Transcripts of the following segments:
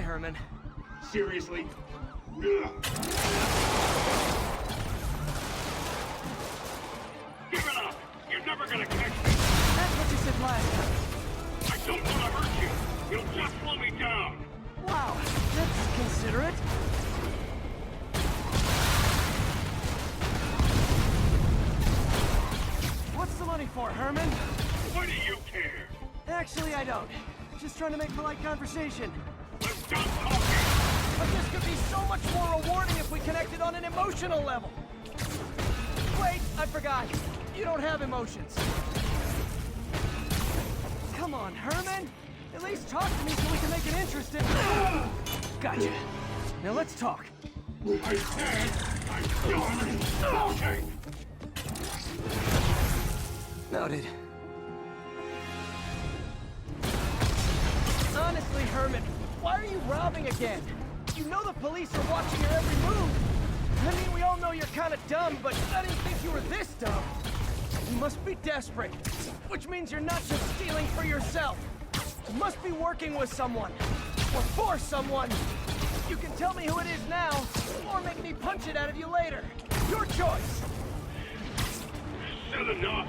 Hi, Herman. Seriously? Ugh. Give it up! You're never gonna catch me! That's what you said last time. I don't want to hurt you! You'll just slow me down! Wow, that's considerate. What's the money for, Herman? What do you care? Actually, I don't. Just trying to make polite conversation. Let's stop talking! But this could be so much more rewarding if we connected on an emotional level. Wait, I forgot. You don't have emotions. Come on, Herman. At least talk to me so we can make it interesting. Gotcha. Now let's talk. I said I'm done talking! Noted. Honestly, Herman, why are you robbing again? You know the police are watching your every move. I mean, we all know you're kind of dumb, but I didn't think you were this dumb. You must be desperate, which means you're not just stealing for yourself. You must be working with someone, or for someone. You can tell me who it is now, or make me punch it out of you later. Your choice. Said enough!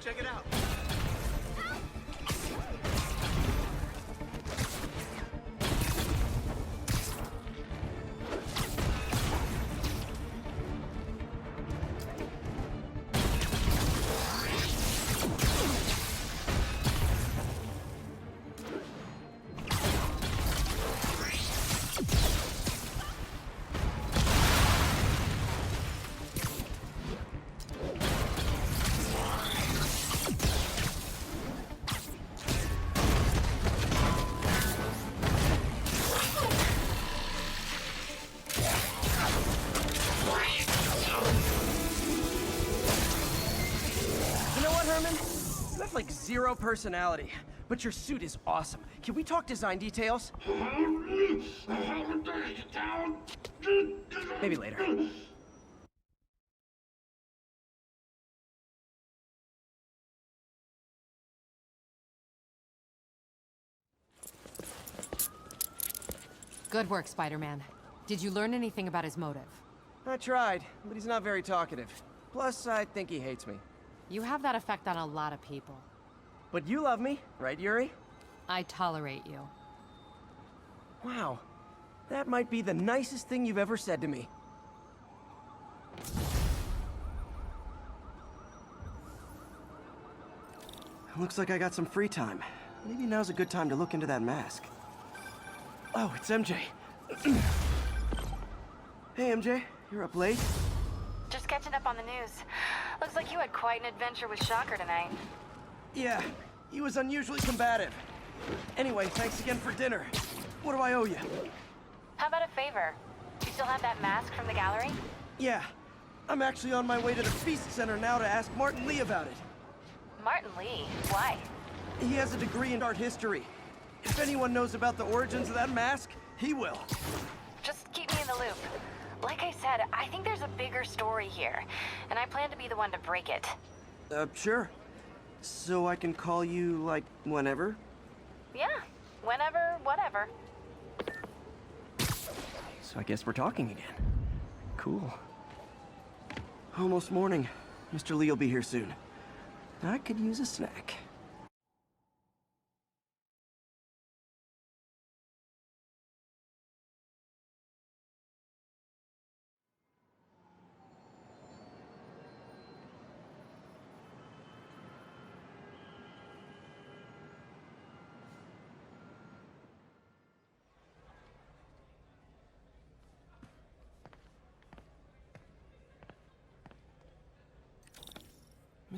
Check it out. You have like zero personality, but your suit is awesome. Can we talk design details? Maybe later. Good work, Spider-Man. Did you learn anything about his motive? I tried, but he's not very talkative. Plus, I think he hates me. You have that effect on a lot of people. But you love me, right, Yuri? I tolerate you. Wow. That might be the nicest thing you've ever said to me. Looks like I got some free time. Maybe now's a good time to look into that mask. Oh, it's MJ. Hey, MJ. You're up late? Just catching up on the news. Looks like you had quite an adventure with Shocker tonight. Yeah, he was unusually combative. Anyway, thanks again for dinner. What do I owe you? How about a favor? You still have that mask from the gallery? Yeah, I'm actually on my way to the Feast Center now to ask Martin Lee about it. Martin Lee? Why? He has a degree in art history. If anyone knows about the origins of that mask, he will. Just keep me in the loop. Like I said, I think there's a bigger story here, and I plan to be the one to break it. Sure. So I can call you, like, whenever? Yeah, whenever, whatever. So I guess we're talking again. Cool. Almost morning. Mr. Lee will be here soon. I could use a snack.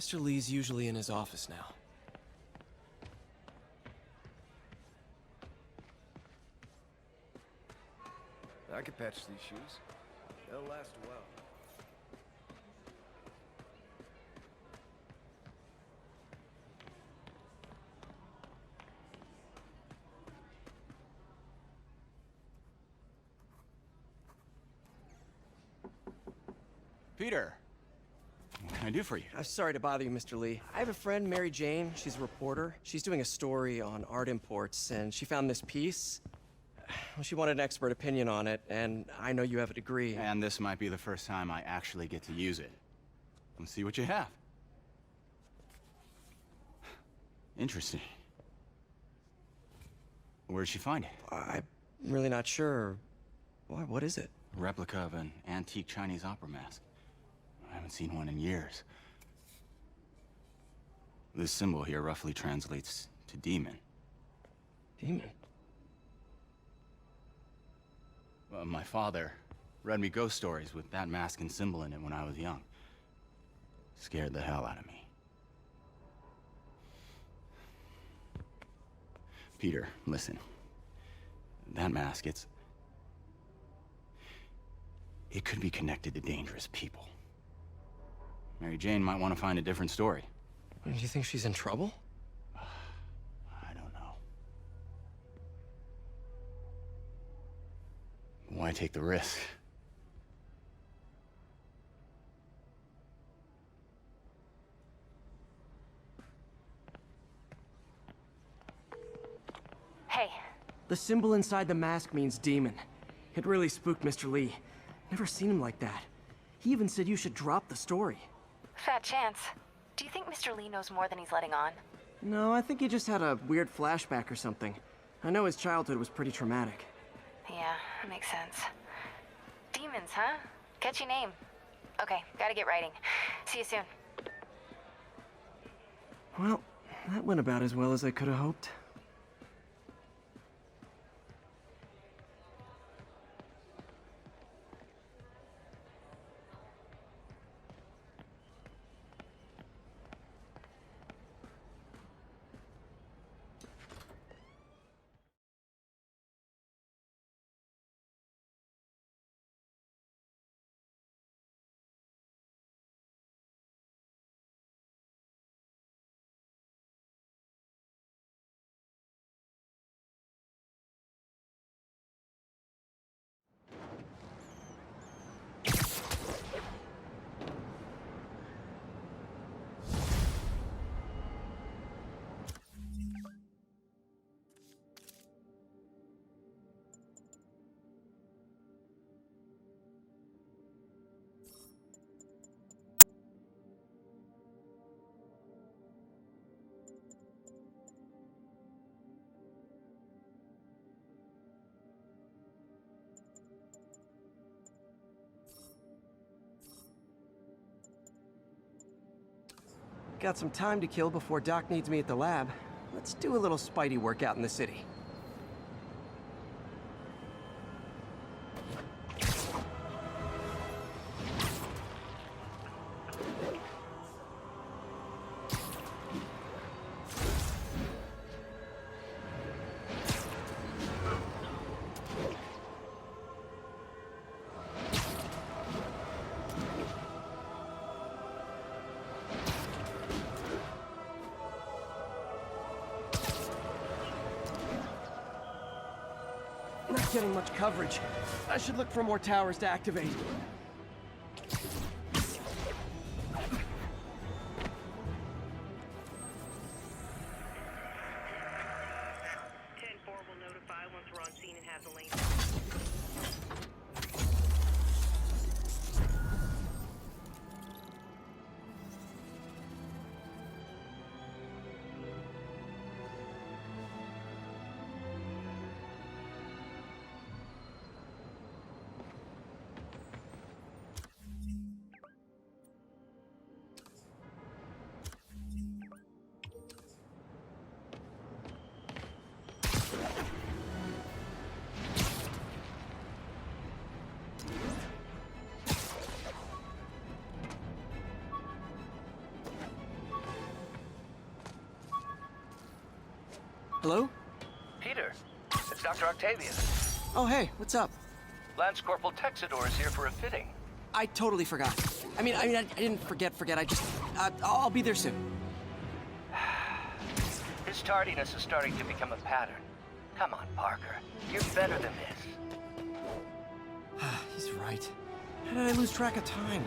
Mr. Lee's usually in his office now. I could patch these shoes. They'll last a while. Peter, what can I do for you? I'm sorry to bother you, Mr. Lee. I have a friend, Mary Jane. She's a reporter. She's doing a story on art imports, and she found this piece. Well, she wanted an expert opinion on it, and I know you have a degree. And this might be the first time I actually get to use it. Let's see what you have. Interesting. Where'd she find it? I'm really not sure. Why, what is it? A replica of an antique Chinese opera mask. I haven't seen one in years. This symbol here roughly translates to demon. Demon? My father read me ghost stories with that mask and symbol in it when I was young. Scared the hell out of me. Peter, listen. That mask, it could be connected to dangerous people. Mary Jane might want to find a different story. Do you think she's in trouble? I don't know. Why take the risk? Hey, The symbol inside the mask means demon. It really spooked Mr. Lee. Never seen him like that. He even said you should drop the story. fat chance. Do you think Mr. Lee knows more than he's letting on? No, I think he just had a weird flashback or something. I know his childhood was pretty traumatic. Yeah, makes sense. Demons, huh? Catchy name. Okay, gotta get writing. See you soon. Well, that went about as well as I could have hoped. Got some time to kill before Doc needs me at the lab. Let's do a little Spidey workout in the city. Not getting much coverage. I should look for more towers to activate. 10-4 will notify once we're on scene and have the lane. Hello? Peter, it's Dr. Octavius. Oh, hey, what's up? Lance Corporal Texador is here for a fitting. I totally forgot. I didn't forget. I just, I'll be there soon. His tardiness is starting to become a pattern. Come on, Parker. You're better than this. He's right. How did I lose track of time?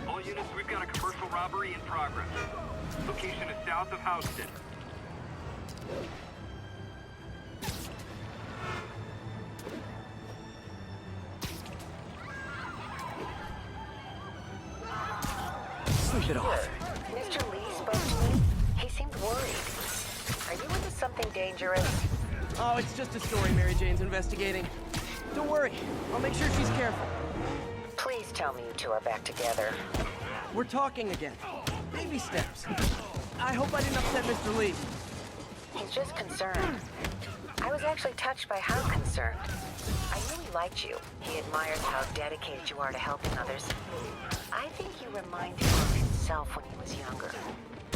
All units, we've got a commercial robbery in progress. Location is south of Houston. Sleep it off. Mr. Lee spoke to me. He seemed worried. Are you into something dangerous? Oh, it's just a story Mary Jane's investigating. Don't worry, I'll make sure she's careful. Please tell me you two are back together. We're talking again. Baby steps. I hope I didn't upset Mr. Lee. He's just concerned. I was actually touched by how concerned. I really liked you. He admires how dedicated you are to helping others. I think you remind him of himself when he was younger.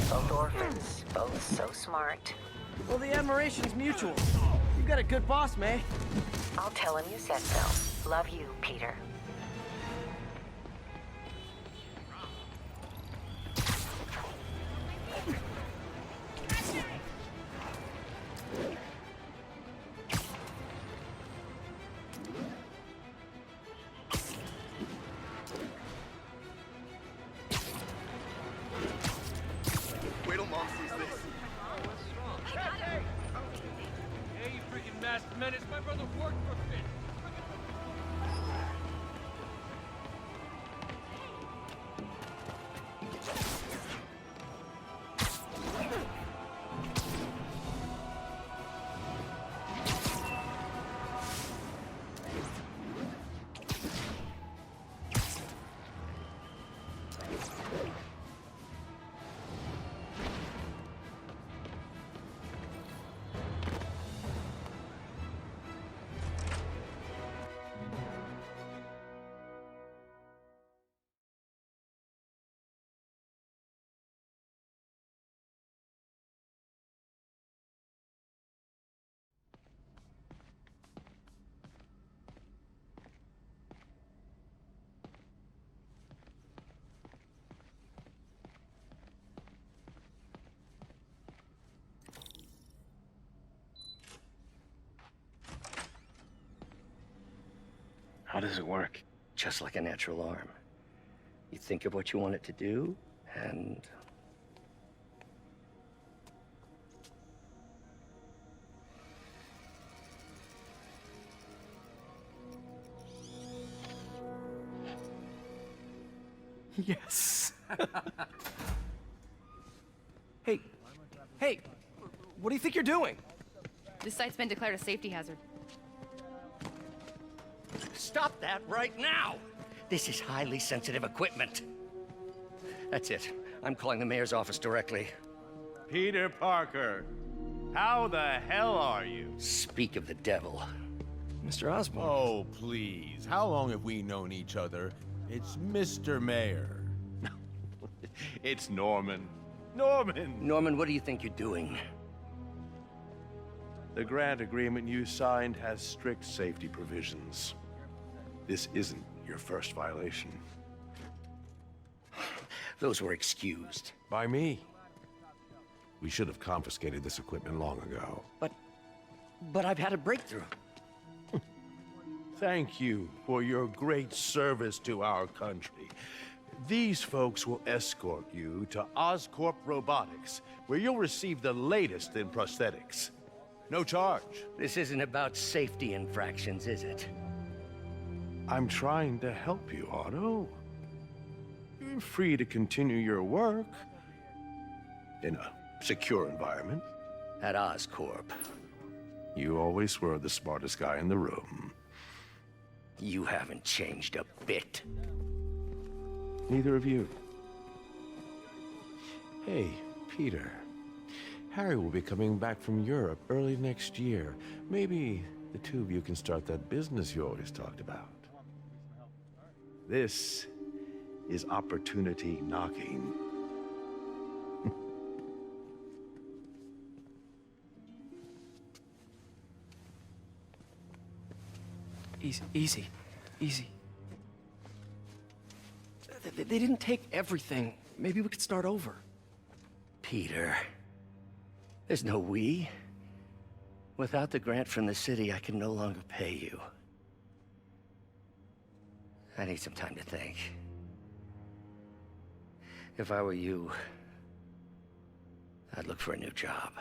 Both orphans, both so smart. Well, the admiration's mutual. You've got a good boss, May. I'll tell him you said so. Love you, Peter. Wait till Mom sees this. Hey, you freaking masked menace. My brother worked for Finn. How does it work? Just like a natural arm. You think of what you want it to do, and... Yes. Hey, what do you think you're doing? This site's been declared a safety hazard. Stop that right now! This is highly sensitive equipment. That's it. I'm calling the mayor's office directly. Peter Parker, how the hell are you? Speak of the devil. Mr. Osborn. Oh, please. How long have we known each other? It's Mr. Mayor. It's Norman. Norman! Norman, what do you think you're doing? The grant agreement you signed has strict safety provisions. This isn't your first violation. Those were excused. By me. We should have confiscated this equipment long ago. But I've had a breakthrough. Thank you for your great service to our country. These folks will escort you to Oscorp Robotics, where you'll receive the latest in prosthetics. No charge. This isn't about safety infractions, is it? I'm trying to help you, Otto. You're free to continue your work in a secure environment. At Oscorp. You always were the smartest guy in the room. You haven't changed a bit. Neither of you. Hey, Peter. Harry will be coming back from Europe early next year. Maybe the two of you can start that business you always talked about. This is opportunity knocking. Easy. They didn't take everything. Maybe we could start over. Peter, there's no we. Without the grant from the city, I can no longer pay you. I need some time to think. If I were you, I'd look for a new job.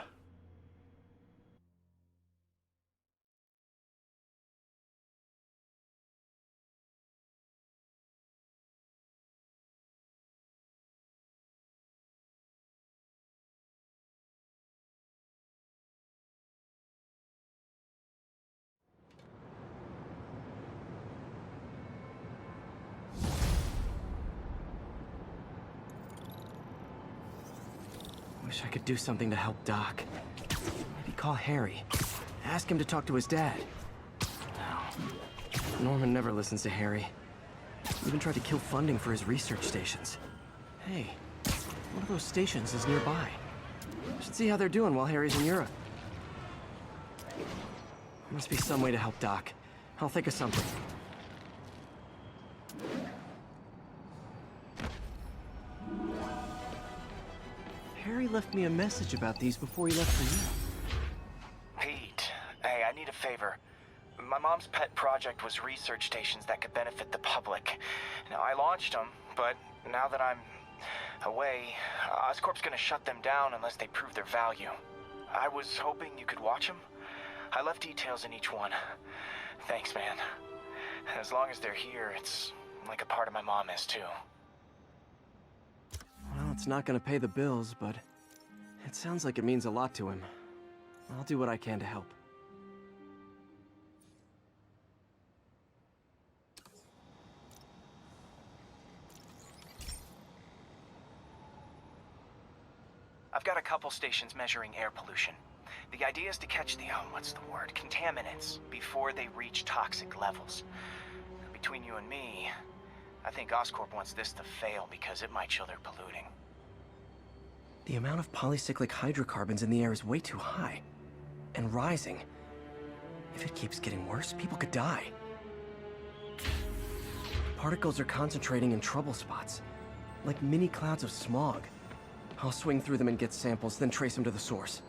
Wish I could do something to help Doc. Maybe call Harry. Ask him to talk to his dad. No. Norman never listens to Harry. Even tried to kill funding for his research stations. Hey, one of those stations is nearby. Should see how they're doing while Harry's in Europe. Must be some way to help Doc. I'll think of something. Harry left me a message about these before he left for you. Pete, hey, I need a favor. My mom's pet project was research stations that could benefit the public. Now, I launched them, but now that I'm away, Oscorp's gonna shut them down unless they prove their value. I was hoping you could watch them. I left details in each one. Thanks, man. As long as they're here, it's like a part of my mom is, too. Well, it's not gonna pay the bills, but it sounds like it means a lot to him. I'll do what I can to help. I've got a couple stations measuring air pollution. The idea is to catch the, contaminants before they reach toxic levels. Between you and me, I think Oscorp wants this to fail because it might show they're polluting. The amount of polycyclic hydrocarbons in the air is way too high. And rising. If it keeps getting worse, people could die. Particles are concentrating in trouble spots, like mini clouds of smog. I'll swing through them and get samples, then trace them to the source.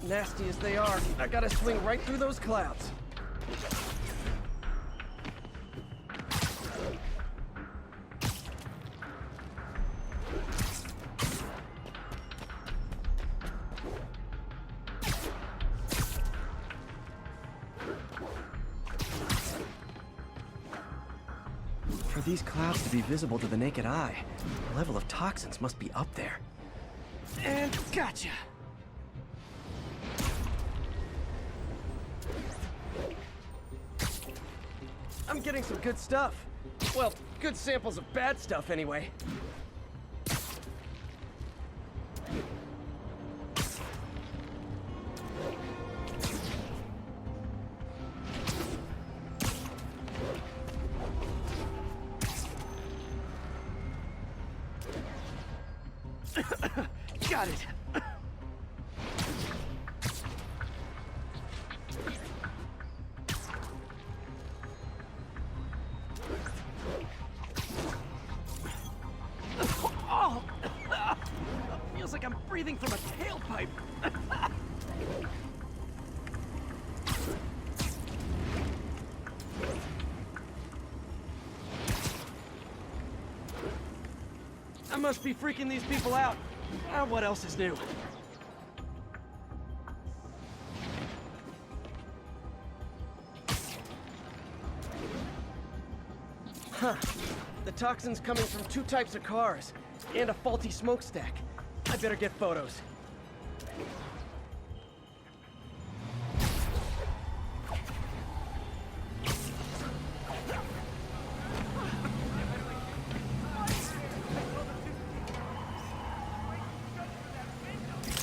Nasty as they are, I gotta swing right through those clouds. For these clouds to be visible to the naked eye, the level of toxins must be up there. And gotcha! I'm getting some good stuff. Well, good samples of bad stuff, anyway. Got it. Feels like I'm breathing from a tailpipe. I must be freaking these people out. What else is new? Huh. The toxin's coming from two types of cars, and a faulty smokestack. I better get photos.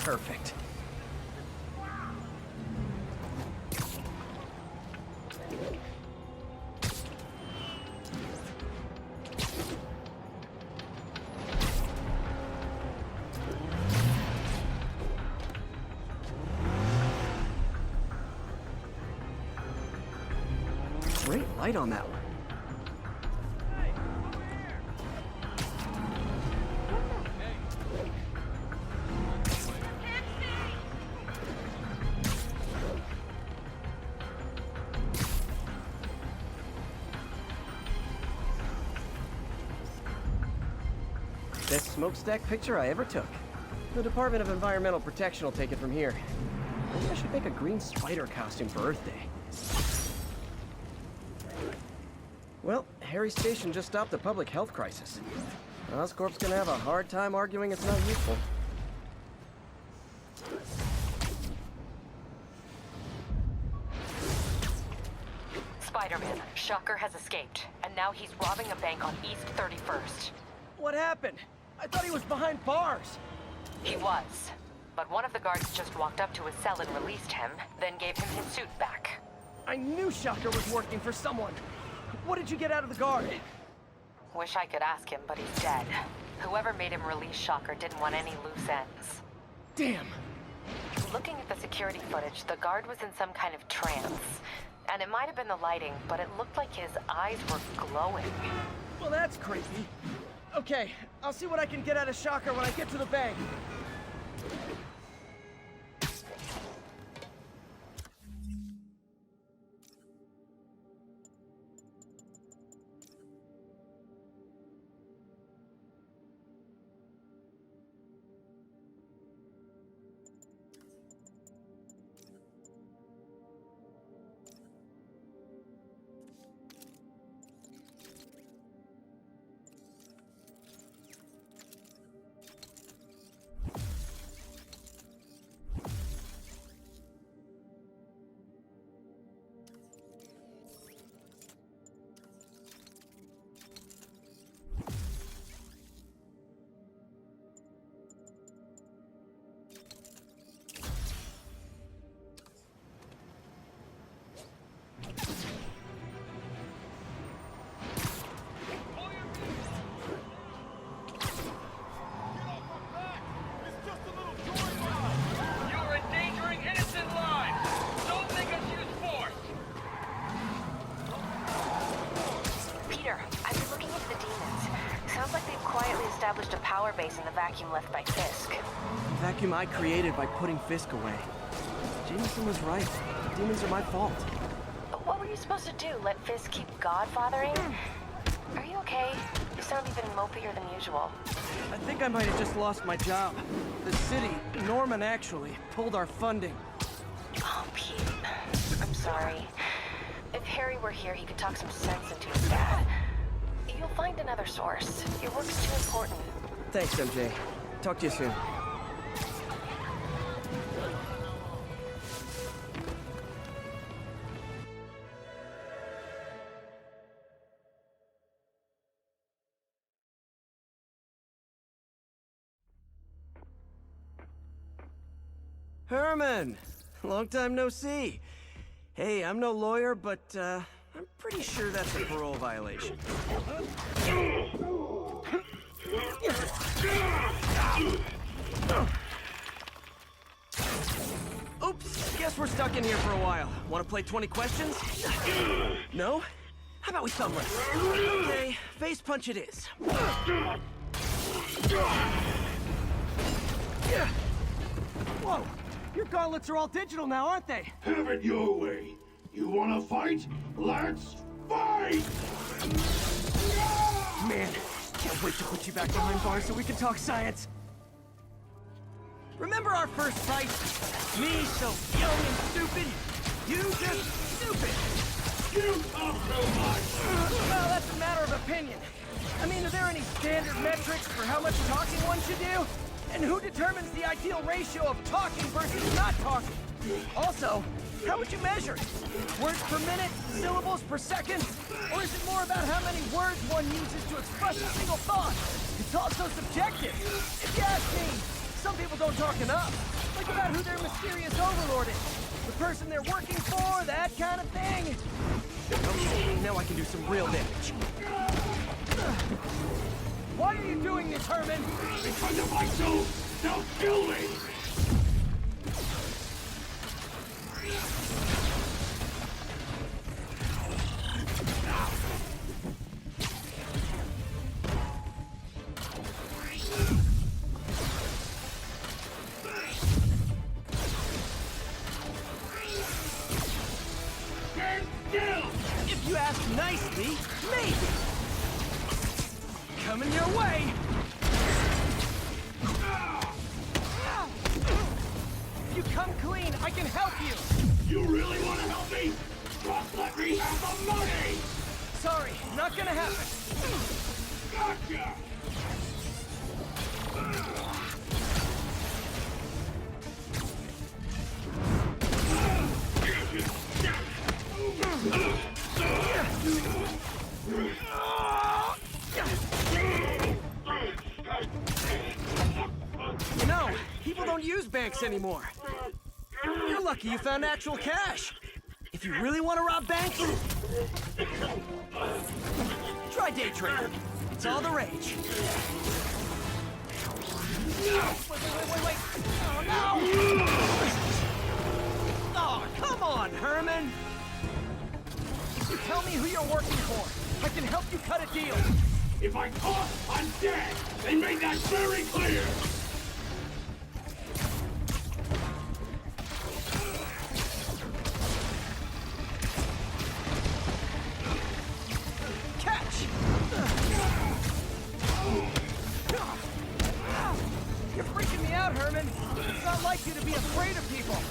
Perfect. Great light on that one. Best smokestack picture I ever took. The Department of Environmental Protection will take it from here. Maybe I should make a green spider costume for Earth Day. Well, Harry's station just stopped a public health crisis. Oscorp's gonna have a hard time arguing it's not useful. Spider-Man, Shocker has escaped, and now he's robbing a bank on East 31st. What happened? I thought he was behind bars. He was, but one of the guards just walked up to his cell and released him, then gave him his suit back. I knew Shocker was working for someone. What did you get out of the guard? Wish I could ask him, but he's dead. Whoever made him release Shocker didn't want any loose ends. Damn. Looking at the security footage, the guard was in some kind of trance. And it might have been the lighting, but it looked like his eyes were glowing. Well, that's creepy. Okay, I'll see what I can get out of Shocker when I get to the bank. Established a power base in the vacuum left by Fisk. The vacuum I created by putting Fisk away. Jameson was right. Demons are my fault. But what were you supposed to do? Let Fisk keep godfathering? Are you okay? You sound even mopier than usual. I think I might have just lost my job. The city, Norman actually, pulled our funding. Oh, Pete. I'm sorry. If Harry were here, he could talk some sense into his dad. You'll find another source. Your work's too important. Thanks, MJ. Talk to you soon. Herman! Long time no see. Hey, I'm no lawyer, but, I'm pretty sure that's a parole violation. Oops, guess we're stuck in here for a while. Want to play 20 questions? No? How about we thumb wrestle? Okay, face punch it is. Whoa! Your gauntlets are all digital now, aren't they? Have it your way. You wanna fight? Let's fight! Man, can't wait to put you back behind bars so we can talk science. Remember our first fight? Me so young and stupid, you just stupid. You talk too much! Well, that's a matter of opinion. I mean, are there any standard metrics for how much talking one should do? And who determines the ideal ratio of talking versus not talking? Also, how would you measure it? Words per minute? Syllables per second? Or is it more about how many words one uses to express a single thought? It's also subjective. If you ask me, some people don't talk enough. Like about who their mysterious overlord is. The person they're working for, that kind of thing. Okay, now I can do some real damage. Why are you doing this, Herman? Because if I don't, they'll kill me! If you ask nicely, maybe. Coming your way. If you come clean, I can help you. You really want to help me? Just let me have the money! Sorry, not gonna happen. Gotcha! You know, people don't use banks anymore. You're lucky you found actual cash. If you really want to rob banks, try day trading. It's all the rage. Wait. Oh, no! Oh, come on, Herman! If you tell me who you're working for, I can help you cut a deal. If I talk, I'm dead! They made that very clear! Catch! You're freaking me out, Herman. It's not like you to be afraid of people.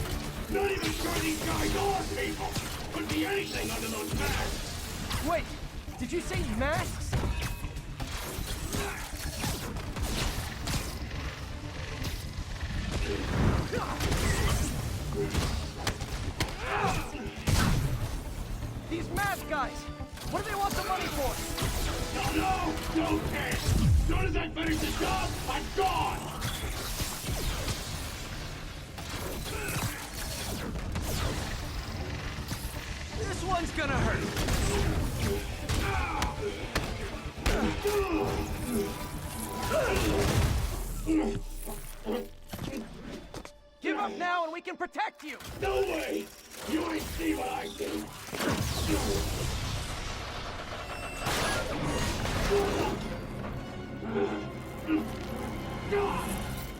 Not even sure these guys are people! Could be anything under those masks! Wait, did you say masks? These mask guys, what do they want the money for? No care! As soon as I finish the job, I'm gone! This one's gonna hurt. Give up now and we can protect you! No way! You ain't see what I do!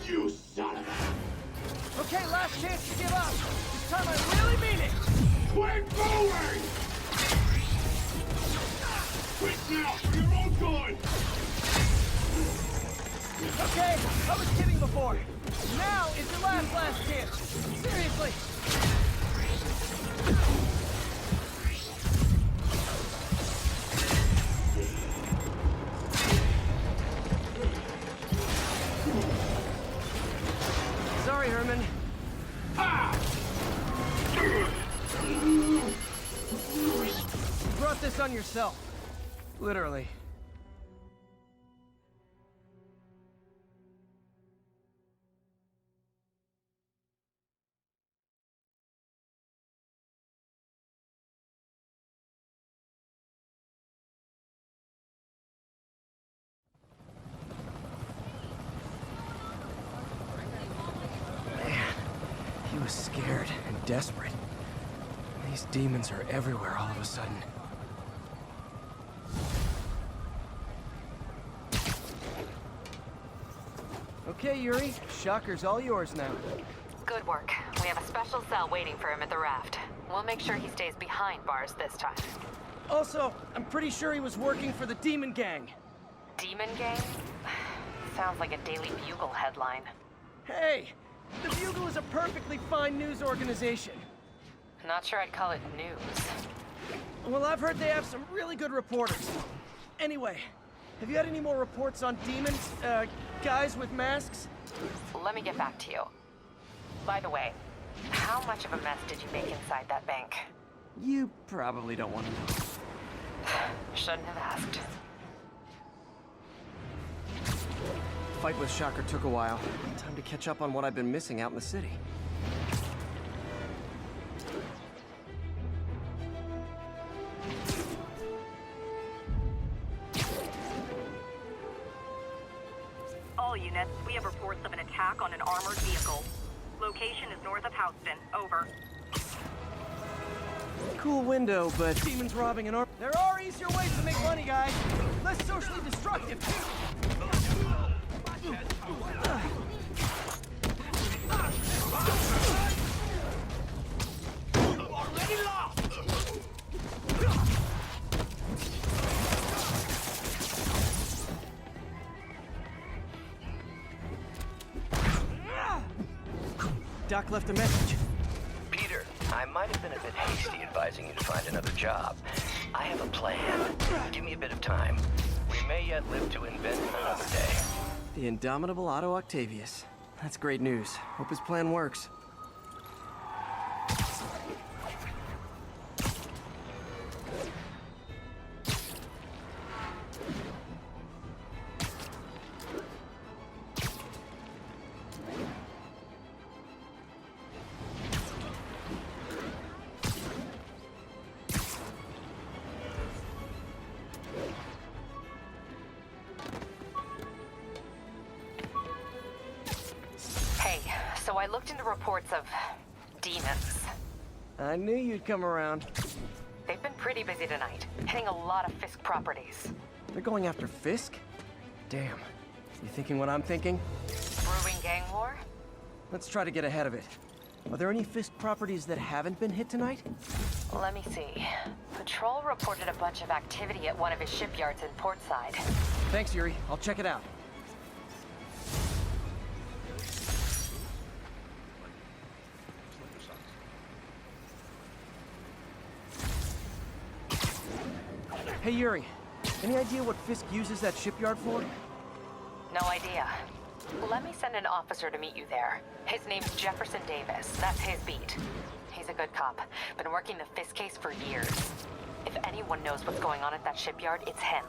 You son of a... Okay, last chance to give up. This time I really mean it! Quit moving! Quit now, for your own good! Okay, I was kidding before. Now is your last chance. Seriously. Sorry, Herman. You brought this on yourself. Literally. He was scared and desperate. These demons are everywhere all of a sudden. Okay, Yuri. Shocker's all yours now. Good work. We have a special cell waiting for him at the raft. We'll make sure he stays behind bars this time. Also, I'm pretty sure he was working for the Demon Gang. Demon Gang? Sounds like a Daily Bugle headline. Hey! The Bugle is a perfectly fine news organization. Not sure I'd call it news. Well, I've heard they have some really good reporters. Anyway, have you had any more reports on demons? Guys with masks? Let me get back to you. By the way, how much of a mess did you make inside that bank? You probably don't want to know. Shouldn't have asked. fight with Shocker took a while. Time to catch up on what I've been missing out in the city. All units, we have reports of an attack on an armored vehicle. Location is north of Houston. Over. Cool window, but... Demons robbing an There are easier ways to make money, guys. Less socially destructive, too. Already lost! Doc left a message. Peter, I might have been a bit hasty advising you to find another job. I have a plan. Give me a bit of time. We may yet live to invent another day. The indomitable Otto Octavius. That's great news. Hope his plan works. So I looked into reports of demons. I knew you'd come around. They've been pretty busy tonight, hitting a lot of Fisk properties. They're going after Fisk? Damn. You thinking what I'm thinking? Brewing gang war? Let's try to get ahead of it. Are there any Fisk properties that haven't been hit tonight? Let me see. Patrol reported a bunch of activity at one of his shipyards in Portside. Thanks, Yuri. I'll check it out. Hey, Yuri. Any idea what Fisk uses that shipyard for? No idea. Let me send an officer to meet you there. His name's Jefferson Davis. That's his beat. He's a good cop. Been working the Fisk case for years. If anyone knows what's going on at that shipyard, it's him.